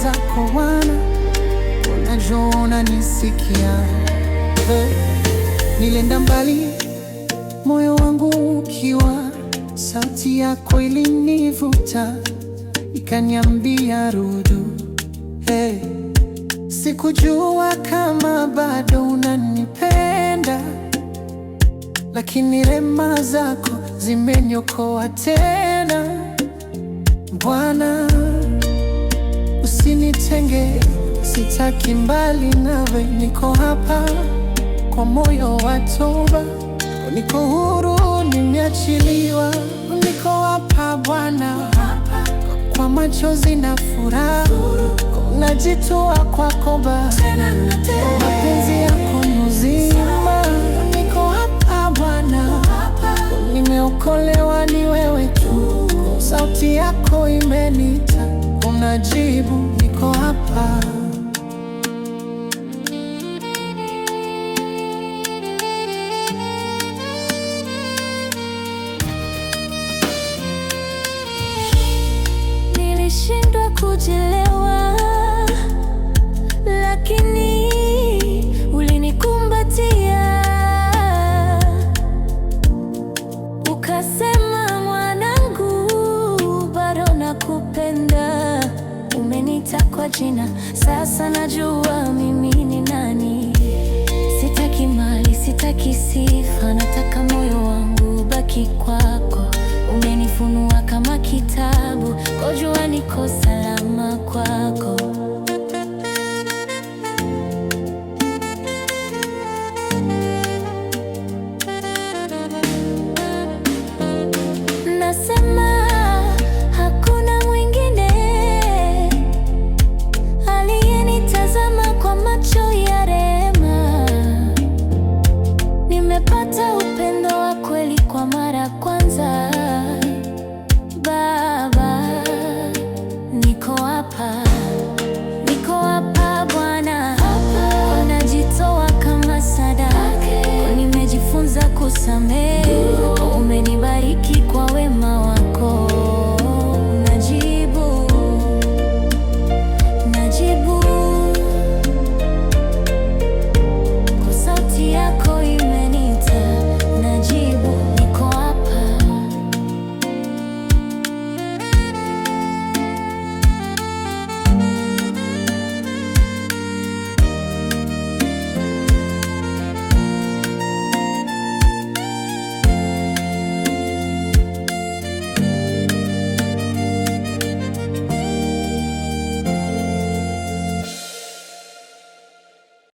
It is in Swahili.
zako Bwana, unajua unanisikia. Nilienda mbali, moyo wangu ukiwa, sauti yako ilinivuta, ikaniambia rudu. Sikujua kama bado unanipenda, lakini rehema zako zimeniokoa tena. Bwana, usinitenge, sitaki mbali nawe. Niko hapa kwa moyo wa toba, niko huru, nimeachiliwa. Niko hapa Bwana, kwa machozi na furaha, najitoa kwako Baba, mapenzi yako ni uzima. Niko hapa Bwana, nimeokolewa, ni wewe tu. Sauti yako imenita, unajibu. Niko hapa. Nilishindwa kujielewa, lakini ulinikumbatia, ukasema mwanangu, bado nakupenda. Umenita kwa jina, sasa najua mimi ni nani. Sitaki mali, sitaki sifa, nataka moyo wangu baki kwako. Umenifunua kama kitabu, kujua niko salama kwako. Nasema hakuna mwingine aliyenitazama kwa macho ya rehema. Nimepata upendo wa kweli kwa mara kwanza. Baba, niko hapa, niko hapa Bwana, najitoa kama sadaka. Nimejifunza kusamehe